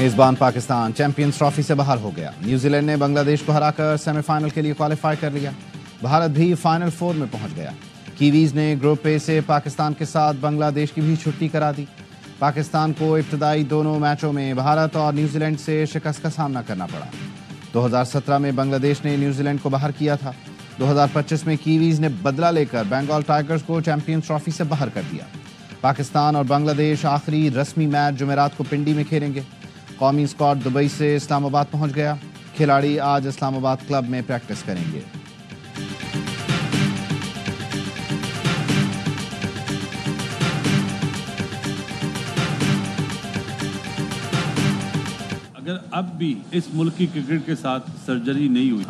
میزبان Pakistan champions trophy سے باہر ہو گیا. نیوزی لینڈ نے بنگلہ دیش کو ہرا کر سیمی فائنل کے لیے کوالیفائی کر لیا. بھارت بھی فائنل 4 میں پہنچ گیا. کیویز نے گروپ اے سے پاکستان کے ساتھ بنگلہ دیش کی بھی چھٹی کرا دی. پاکستان کو ابتدائی دونوں میچوں میں بھارت اور نیوزی لینڈ سے شکست کا سامنا کرنا پڑا. 2017 میں بنگلہ دیش نے نیوزی لینڈ کو باہر کیا تھا. 2025 میں کیویز نے بدلہ لے کر بنگال ٹائیگرز کو چیمپئنز ٹرافی سے باہر کر دیا. پاکستان اور بنگلہ دیش آخری رسمی میچ جمعرات کو پنڈی میں کھیلیں گے. قومی اسکواڈ دبئی سے اسلام آباد پہنچ گیا. کھلاڑی آج اسلام آباد کلب میں پریکٹس کریں گے. اگر اب بھی اس ملک کی کرکٹ کے ساتھ سرجری نہیں ہوئی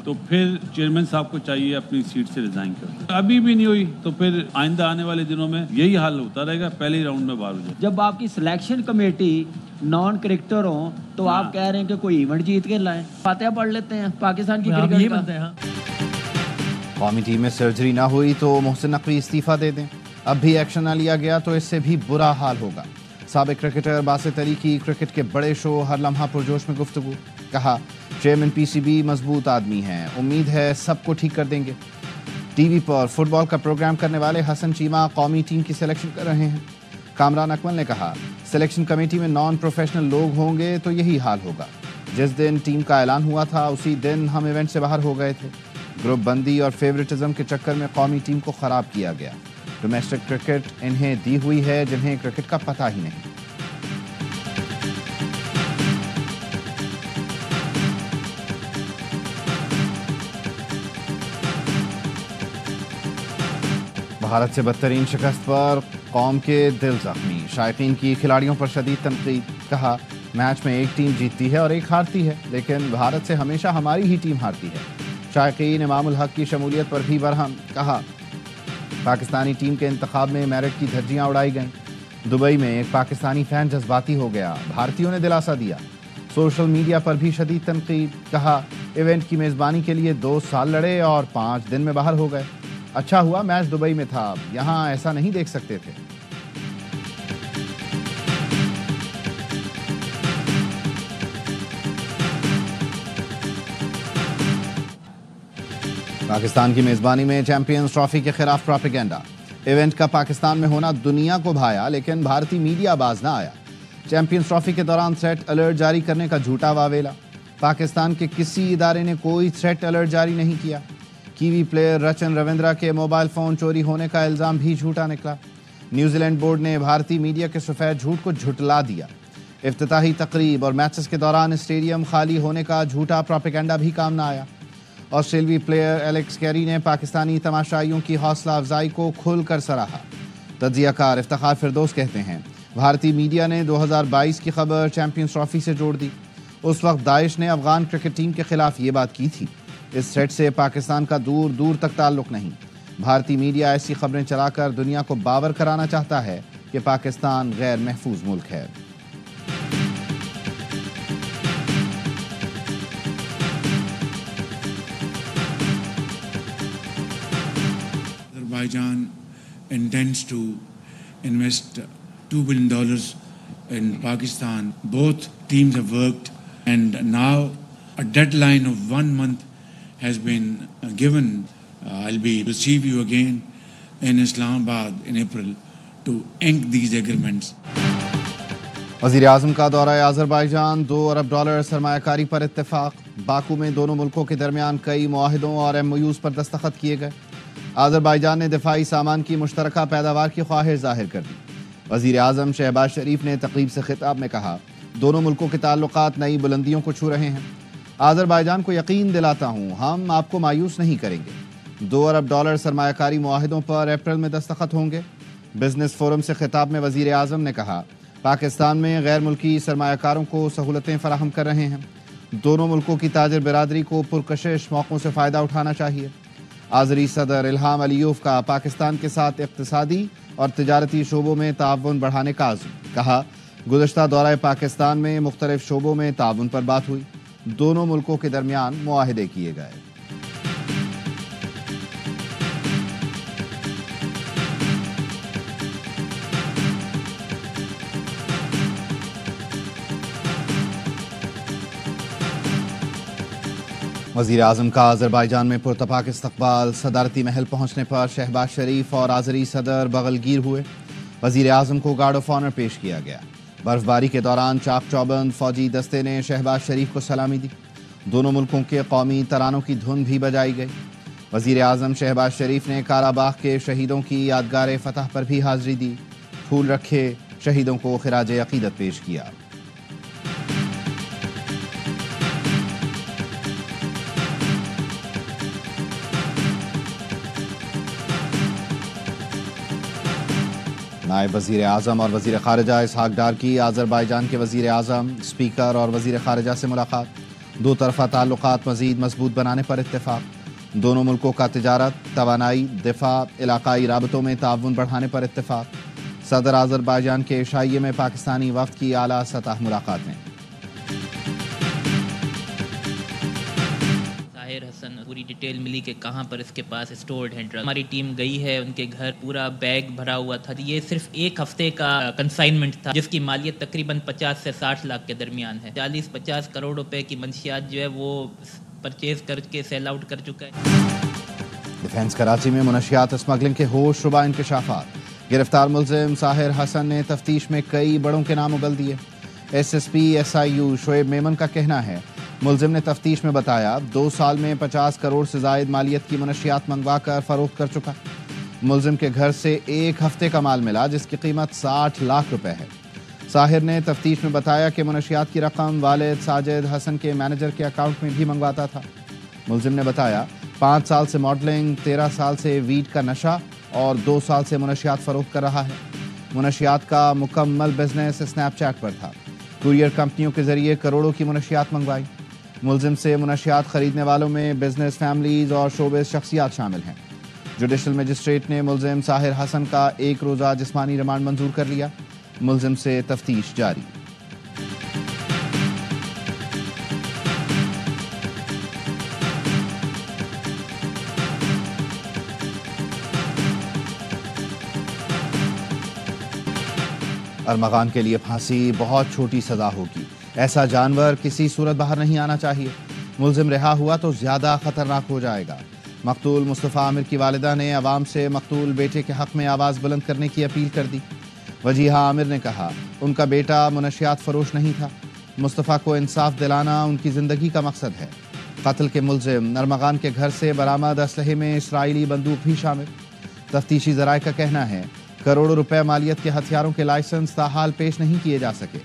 تو پھر چیئرمین صاحب کو چاہیے اپنی سیٹ سے ریزائن کر. ابھی بھی نہیں ہوئی تو پھر آئندہ آنے والے دنوں میں یہی حال ہوتا رہے گا, پہلے ہی راؤنڈ میں باہر ہو جائے. جب آپ کی سلیکشن کمیٹی نان کرکٹر ہوں تو آپ کہہ رہے ہیں کہ کوئی ایونٹ جیت کے لائیں. فاتحہ پڑھ لیتے ہیں پاکستان کی کرکٹ کا. قومی ٹیم میں سرجری نہ ہوئی تو محسن نقوی استعفیٰ دے دیں. اب بھی ایکشن نہ لیا گیا تو اس سے بھی برا حال ہوگا. سابق کرکٹر باسط علی کی کرکٹ کے بڑے شو ہر لمحہ پرجوش میں گفتگو. کہا چیئرمین پی سی بی مضبوط آدمی ہیں, امید ہے سب کو ٹھیک کر دیں گے. ٹی وی پر فٹ بال کا پروگرام کرنے والے حسن چیمہ قومی ٹیم کی سلیکشن کر رہے ہیں. کامران اکمل نے کہا سلیکشن کمیٹی میں نان پروفیشنل لوگ ہوں گے تو یہی حال ہوگا. جس دن ٹیم کا اعلان ہوا تھا اسی دن ہم ایونٹ سے باہر ہو گئے تھے. گروپ بندی اور فیورٹزم کے چکر میں قومی ٹیم کو خراب کیا گیا. ڈومیسٹک کرکٹ انہیں دی ہوئی ہے جنہیں کرکٹ کا پتہ ہی نہیں. بھارت سے بدترین شکست پر قوم کے دل زخمی. شائقین کی کھلاڑیوں پر شدید تنقید. کہا میچ میں ایک ٹیم جیتتی ہے اور ایک ہارتی ہے, لیکن بھارت سے ہمیشہ ہماری ہی ٹیم ہارتی ہے. شائقین امام الحق کی شمولیت پر بھی برہم. کہا پاکستانی ٹیم کے انتخاب میں میرٹ کی دھجیاں اڑائی گئیں. دبئی میں ایک پاکستانی فین جذباتی ہو گیا, بھارتیوں نے دلاسا دیا. سوشل میڈیا پر بھی شدید تنقید. کہا ایونٹ کی میزبانی کے لیے 2 سال لڑے اور 5 دن میں باہر ہو گئے. اچھا ہوا میچ دبئی میں تھا, یہاں ایسا نہیں دیکھ سکتے تھے. پاکستان کی میزبانی میں چیمپئنز ٹرافی کے خلاف پروپیگنڈا. ایونٹ کا پاکستان میں ہونا دنیا کو بھایا لیکن بھارتی میڈیا باز نہ آیا. چیمپئنز ٹرافی کے دوران تھریٹ الرٹ جاری کرنے کا جھوٹا واویلا. پاکستان کے کسی ادارے نے کوئی تھریٹ الرٹ جاری نہیں کیا. کیوی پلیئر رچن روندرا کے موبائل فون چوری ہونے کا الزام بھی جھوٹا نکلا. نیوزی لینڈ بورڈ نے بھارتی میڈیا کے سفید جھوٹ کو جھٹلا دیا. افتتاحی تقریب اور میچز کے دوران اسٹیڈیم خالی ہونے کا جھوٹا پروپیگنڈا بھی کام نہ آیا. آسٹریلوی پلیئر ایلیکس کیری نے پاکستانی تماشائیوں کی حوصلہ افزائی کو کھل کر سراہا. تجزیہ کار افتخار فردوس کہتے ہیں بھارتی میڈیا نے 2022 کی خبر چیمپئنز ٹرافی سے جوڑ دی. اس وقت داعش نے افغان کرکٹ ٹیم کے خلاف یہ بات کی تھی. اس تھریٹ سے پاکستان کا دور دور تک تعلق نہیں. بھارتی میڈیا ایسی خبریں چلا کر دنیا کو باور کرانا چاہتا ہے کہ پاکستان غیر محفوظ ملک ہے. Azerbaijan intends to invest $2 billion in Pakistan. Both teams have worked and now a deadline of 1 month has been given. I'll be receive you again in Islamabad in April to ink these agreements. وزیر اعظم کا دورہ آذربائیجان. $2 ارب سرمایہ کاری پر اتفاق. Baku میں دونوں ملکوں کے درمیان کئی معاہدوں اور MOUs پر دستخط کیے گئے. آذربائیجان نے دفاعی سامان کی مشترکہ پیداوار کی خواہش ظاہر کر دی. وزیر اعظم شہباز شریف نے تقریب سے خطاب میں کہا دونوں ملکوں کے تعلقات نئی بلندیوں کو چھو رہے ہیں. آذربائیجان کو یقین دلاتا ہوں ہم آپ کو مایوس نہیں کریں گے. $2 ارب سرمایہ کاری معاہدوں پر اپریل میں دستخط ہوں گے. بزنس فورم سے خطاب میں وزیر اعظم نے کہا پاکستان میں غیر ملکی سرمایہ کاروں کو سہولتیں فراہم کر رہے ہیں. دونوں ملکوں کی تاجر برادری کو پرکشش موقعوں سے فائدہ اٹھانا چاہیے. آذری صدر الہام علیوف کا پاکستان کے ساتھ اقتصادی اور تجارتی شعبوں میں تعاون بڑھانے کا عزم. کہا گزشتہ دورہ پاکستان میں مختلف شعبوں میں تعاون پر بات ہوئی. دونوں ملکوں کے درمیان معاہدے کیے گئے. وزیر اعظم کا آذربائیجان میں پرتپاک استقبال، صدارتی محل پہنچنے پر شہباز شریف اور آذری صدر بغلگیر ہوئے۔ وزیر اعظم کو گارڈ آف آنر پیش کیا گیا۔ برف باری کے دوران چاق چوبند فوجی دستے نے شہباز شریف کو سلامی دی۔ دونوں ملکوں کے قومی ترانوں کی دھن بھی بجائی گئی۔ وزیر اعظم شہباز شریف نے کارا باغ کے شہیدوں کی یادگار فتح پر بھی حاضری دی، پھول رکھے، شہیدوں کو خراج عقیدت پیش کیا۔ نائب وزیر اعظم اور وزیر خارجہ اسحاق ڈار کی آذربائیجان کے وزیر اعظم، اسپیکر اور وزیر خارجہ سے ملاقات۔ دو طرفہ تعلقات مزید مضبوط بنانے پر اتفاق۔ دونوں ملکوں کا تجارت، توانائی، دفاع، علاقائی رابطوں میں تعاون بڑھانے پر اتفاق۔ صدر آذربائیجان کے عشائیے میں پاکستانی وفد کی اعلیٰ سطح ملاقاتیں۔ حسن پوری ڈیٹیل ملی کہ کہاں پر اس کے پاس اسٹورڈ ہیں ڈرگ۔ ہماری ٹیم گئی ہے ان کے گھر، پورا بیگ بھرا ہوا تھا۔ یہ صرف ایک ہفتے کا کنسائنمنٹ تھا جس کی مالیت تقریباً 50 سے 60 لاکھ کے درمیان ہے۔ 40-50 کروڑ روپے کی منشیات جو ہے وہ پرچیز کر کے سیل آؤٹ کر چکا ہے۔ ڈیفنس کراچی میں منشیات اسمگلنگ کے ہوش ربا انکشافات۔ گرفتار ملزم ساحر حسن نے تفتیش میں کئی بڑوں کے نام اگل دیے۔ S S P SIU Shoaib Memon کا کہنا ہے ملزم نے تفتیش میں بتایا 2 سال میں 50 کروڑ سے زائد مالیت کی منشیات منگوا کر فروخت کر چکا۔ ملزم کے گھر سے ایک ہفتے کا مال ملا جس کی قیمت 60 لاکھ روپے ہے۔ ساحر نے تفتیش میں بتایا کہ منشیات کی رقم والد ساجد حسن کے مینیجر کے اکاؤنٹ میں بھی منگواتا تھا۔ ملزم نے بتایا 5 سال سے ماڈلنگ، 13 سال سے ویڈ کا نشہ اور 2 سال سے منشیات فروخت کر رہا ہے۔ منشیات کا مکمل بزنس اسنیپ چیٹ پر تھا۔ کوریئر کمپنیوں کے ذریعے کروڑوں کی منشیات منگوائی۔ ملزم سے منشیات خریدنے والوں میں بزنس فیملیز اور شوبز شخصیات شامل ہیں۔ جوڈیشل مجسٹریٹ نے ملزم ساحر حسن کا 1 روزہ جسمانی ریمانڈ منظور کر لیا۔ ملزم سے تفتیش جاری۔ ارمغان کے لیے پھانسی بہت چھوٹی سزا ہوگی، ایسا جانور کسی صورت باہر نہیں آنا چاہیے۔ ملزم رہا ہوا تو زیادہ خطرناک ہو جائے گا۔ مقتول مصطفیٰ عامر کی والدہ نے عوام سے مقتول بیٹے کے حق میں آواز بلند کرنے کی اپیل کر دی۔ وجیہہ عامر نے کہا ان کا بیٹا منشیات فروش نہیں تھا۔ مصطفیٰ کو انصاف دلانا ان کی زندگی کا مقصد ہے۔ قتل کے ملزم ارمغان کے گھر سے برآمد اسلحے میں اسرائیلی بندوق بھی شامل۔ تفتیشی ذرائع کا کہنا ہے کروڑوں روپے مالیت کے ہتھیاروں کے لائسنس تاحال پیش نہیں کیے جا سکے۔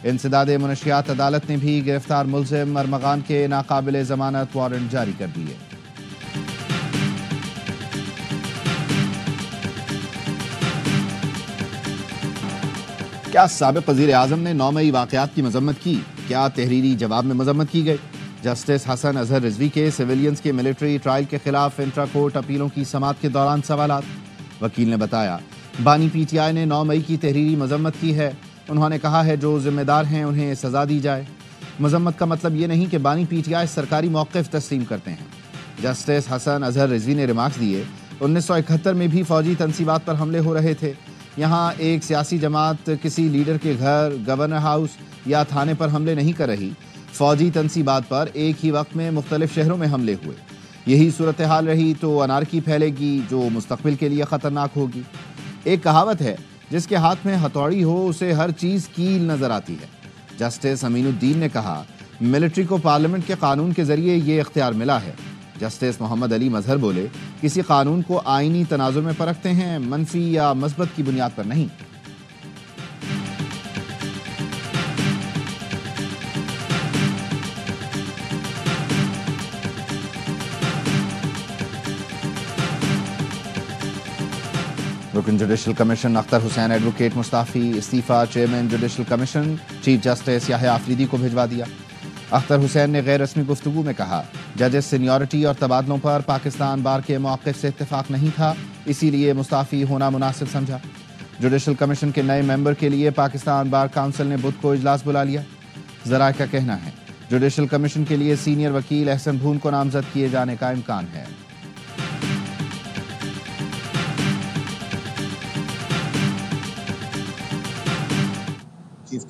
انسداد منشیات عدالت نے بھی گرفتار ملزم ارمغان کے ناقابل ضمانت وارنٹ جاری کر دیے۔ کیا سابق وزیر اعظم نے 9 مئی واقعات کی مذمت کی؟ کیا تحریری جواب میں مذمت کی گئی؟ جسٹس حسن اظہر رضوی کے سویلینز کے ملٹری ٹرائل کے خلاف انٹرا کورٹ اپیلوں کی سماعت کے دوران سوالات۔ وکیل نے بتایا بانی PTI نے 9 مئی کی تحریری مذمت کی ہے۔ انہوں نے کہا ہے جو ذمہ دار ہیں انہیں سزا دی جائے۔ مذمت کا مطلب یہ نہیں کہ بانی PTI سرکاری موقف تسلیم کرتے ہیں۔ جسٹس حسن اظہر رضوی نے ریمارکس دیے 1971 میں بھی فوجی تنصیبات پر حملے ہو رہے تھے۔ یہاں ایک سیاسی جماعت کسی لیڈر کے گھر، گورنر ہاؤس یا تھانے پر حملے نہیں کر رہی۔ فوجی تنصیبات پر ایک ہی وقت میں مختلف شہروں میں حملے ہوئے۔ یہی صورتحال رہی تو انارکی پھیلے گی جو مستقبل کے لیے خطرناک ہوگی۔ ایک کہاوت ہے جس کے ہاتھ میں ہتھوڑی ہو اسے ہر چیز کیل نظر آتی ہے۔ جسٹس امین الدین نے کہا ملٹری کو پارلیمنٹ کے قانون کے ذریعے یہ اختیار ملا ہے۔ جسٹس محمد علی مظہر بولے کسی قانون کو آئینی تناظر میں پرکھتے ہیں، منفی یا مثبت کی بنیاد پر نہیں۔ رکن judicial commission Akhtar Hussain advocate مستعفی، استعفیٰ chairman judicial commission chief justice Yahya Afridi کو بھجوا دیا۔ اختر حسین نے غیر رسمی گفتگو میں کہا ججز سینیورٹی اور تبادلوں پر پاکستان بار کے موقف سے اتفاق نہیں تھا، اسی لیے مستعفی ہونا مناسب سمجھا۔ جوڈیشل کمیشن کے نئے ممبر کے لیے پاکستان بار کونسل نے بدھ کو اجلاس بلا لیا۔ ذرائع کا کہنا ہے جوڈیشل کمیشن کے لیے سینئر وکیل احسن بھون کو نامزد کیے جانے کا امکان ہے۔ چیف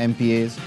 MPAs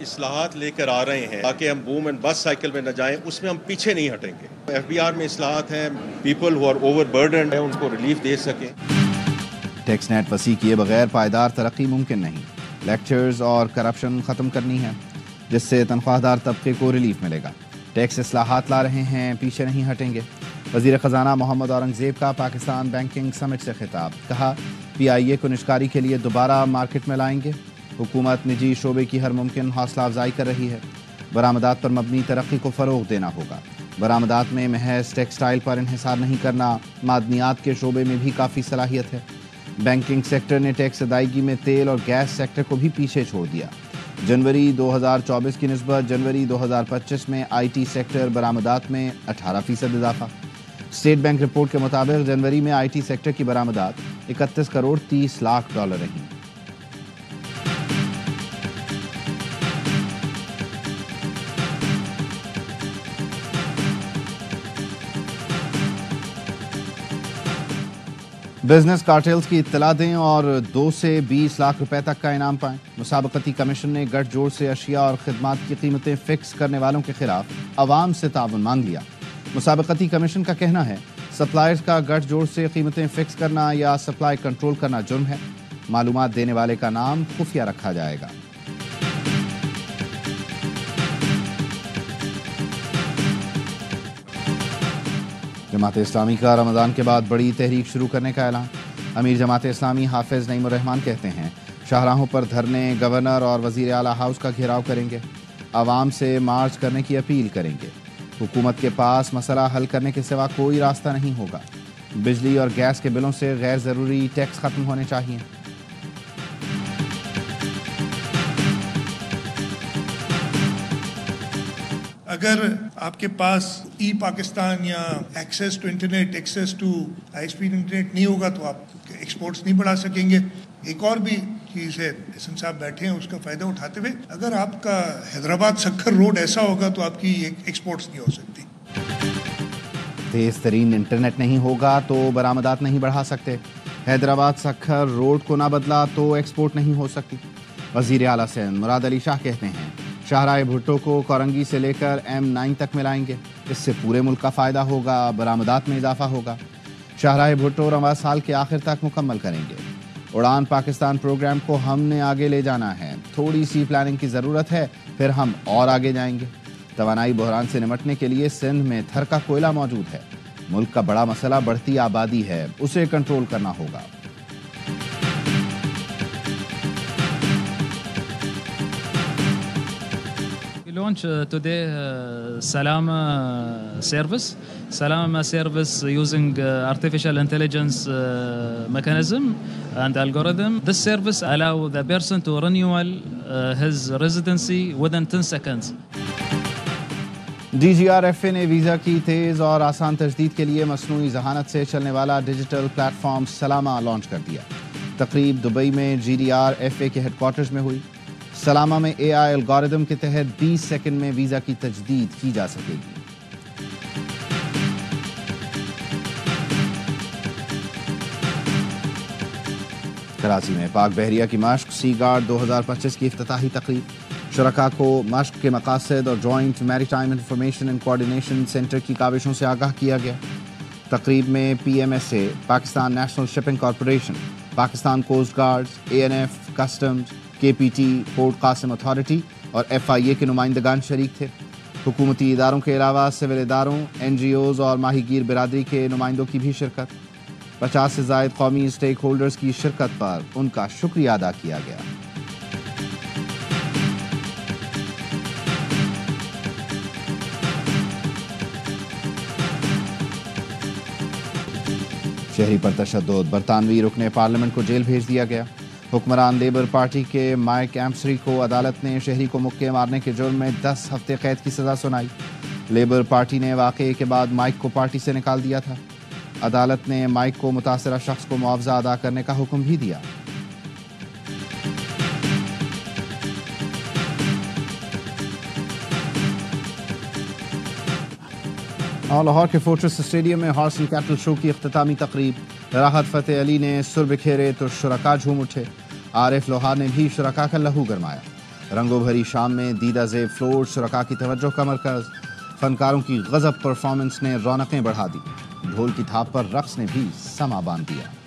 اصلاحات لے کر آ رہے ہیں تاکہ ہم بوم اینڈ بس سائیکل میں نہ جائیں، اس میں ہم پیچھے نہیں ہٹیں گے. FBR میں اصلاحات ہیں، people who are overburdened ہیں ان کو ریلیف دے سکیں. ٹیکس نیٹ وسیع کیے بغیر پائیدار ترقی ممکن نہیں. لیکچرز اور کرپشن ختم کرنی ہے جس سے تنخواہ دار طبقے کو ریلیف ملے گا. ٹیکس اصلاحات لا رہے ہیں، پیچھے نہیں ہٹیں گے. وزیر خزانہ محمد اورنگزیب کا پاکستان بینکنگ سمٹ سے خطاب. کہا PIA کو نجکاری کے لیے دوبارہ مارکیٹ میں لائیں گے. حکومت نجی شعبے کی ہر ممکن حوصلہ افزائی کر رہی ہے. برآمدات پر مبنی ترقی کو فروغ دینا ہوگا. برآمدات میں محض ٹیکسٹائل پر انحصار نہیں کرنا، معدنیات کے شعبے میں بھی کافی صلاحیت ہے. بینکنگ سیکٹر نے ٹیکس ادائیگی میں تیل اور گیس سیکٹر کو بھی پیچھے چھوڑ دیا. جنوری 2024 کی نسبت جنوری 2025 میں IT سیکٹر برآمدات میں 18% اضافہ. اسٹیٹ بینک رپورٹ کے مطابق جنوری میں IT سیکٹر کی برآمدات 31 کروڑ 30 لاکھ ڈالر رہیں. بزنس کارٹیلز کی اطلاع دیں اور 2 سے 20 لاکھ روپے تک کا انعام پائیں. مسابقتی کمیشن نے گٹھ جوڑ سے اشیاء اور خدمات کی قیمتیں فکس کرنے والوں کے خلاف عوام سے تعاون مانگ لیا. مسابقتی کمیشن کا کہنا ہے سپلائرز کا گٹھ جوڑ سے قیمتیں فکس کرنا یا سپلائی کنٹرول کرنا جرم ہے. معلومات دینے والے کا نام خفیہ رکھا جائے گا. جماعت اسلامی کا رمضان کے بعد بڑی تحریک شروع کرنے کا اعلان. امیر جماعت اسلامی حافظ نعیم الرحمان کہتے ہیں شاہراہوں پر دھرنے، گورنر اور وزیر اعلیٰ ہاؤس کا گھیراؤ کریں گے. عوام سے مارچ کرنے کی اپیل کریں گے. حکومت کے پاس مسئلہ حل کرنے کے سوا کوئی راستہ نہیں ہوگا. بجلی اور گیس کے بلوں سے غیر ضروری ٹیکس ختم ہونے چاہیے. اگر آپ کے پاس ای پاکستان یا access to internet, access to high speed internet نہیں ہوگا تو آپ ایکسپورٹس نہیں بڑھا سکیں گے. ایک اور بھی چیز ہے، حسن صاحب بیٹھے ہیں، اس کا فائدہ اٹھاتے ہوئے اگر آپ کا حیدرآباد سکھر روڈ ایسا ہوگا تو آپ کی ایکسپورٹس نہیں ہو سکتی. تیز ترین انٹرنیٹ نہیں ہوگا تو برآمدات نہیں بڑھا سکتے. حیدرآباد سکھر روڈ کو نہ بدلا تو ایکسپورٹ نہیں ہو سکتی. وزیر اعلیٰ سندھ مراد علی شاہ کہتے ہیں شاہراہ بھٹو کو کورنگی سے لے کر M9 تک ملائیں گے. اس سے پورے ملک کا فائدہ ہوگا، برآمدات میں اضافہ ہوگا. شاہراہ بھٹو رواں سال کے آخر تک مکمل کریں گے. اڑان پاکستان پروگرام کو ہم نے آگے لے جانا ہے. تھوڑی سی پلاننگ کی ضرورت ہے، پھر ہم اور آگے جائیں گے. توانائی بحران سے نمٹنے کے لیے سندھ میں تھر کا کوئلہ موجود ہے. ملک کا بڑا مسئلہ بڑھتی آبادی ہے، اسے کنٹرول کرنا ہوگا. launch today Salama service. Salama service using artificial intelligence mechanism and algorithm. This service allow the person to renewal his residency within 10 seconds. DGRFA نے ویزا کی تیز اور آسان تجدید کے لیے مصنوعی ذہانت سے چلنے والا ڈیجیٹل پلیٹ فارم سلامہ لانچ کر دیا. تقریب دبئی میں GDRFA کے ہیڈ کوارٹرز میں ہوئی. سلامہ میں AI الگوریدم کے تحت 20 سیکنڈ میں ویزا کی تجدید کی جا سکے گی. کراچی میں پاک بحریہ کی مشق سی گارڈ 2025 کی افتتاحی تقریب. شرکاء کو مشق کے مقاصد اور جوائنٹ میری time information and coordination centre کی کاوشوں سے آگاہ کیا گیا. تقریب میں PMSA، Pakistan national shipping corporation, Pakistan coast guards, ANF، customs, KPT، port Qasim authority اور FIA کے نمائندگان شریک تھے. حکومتی اداروں کے علاوہ سول اداروں، NGOز اور ماہی گیر برادری کے نمائندوں کی بھی شرکت. 50 سے زائد قومی اسٹیک ہولڈرز کی شرکت پر ان کا شکریہ ادا کیا گیا. شہری پر تشدد، برطانوی رکن پارلیمنٹ کو جیل بھیج دیا گیا. حکمران لیبر پارٹی کے مائک ایمسری کو عدالت نے شہری کو مکے مارنے کے جرم میں 10 ہفتے قید کی سزا سنائی. لیبر پارٹی نے واقعے کے بعد مائک کو پارٹی سے نکال دیا تھا. عدالت نے مائک کو متاثرہ شخص کو معاوضہ ادا کرنے کا حکم بھی دیا. اور لاہور کے فورٹریس اسٹیڈیم میں ہارس اینڈ کیٹل شو کی اختتامی تقریب. راحت فتح علی نے سر بکھیرے تو شرکاء جھوم اٹھے. عارف لوہار نے بھی شرکاء کا لہو گرمایا. رنگوں بھری شام میں دیدہ زیب فلور شرکاء کی توجہ کا مرکز، فنکاروں کی غضب پرفارمنس نے رونقیں بڑھا دی، ڈھول کی تھاپ پر رقص نے بھی سما باندھ دیا۔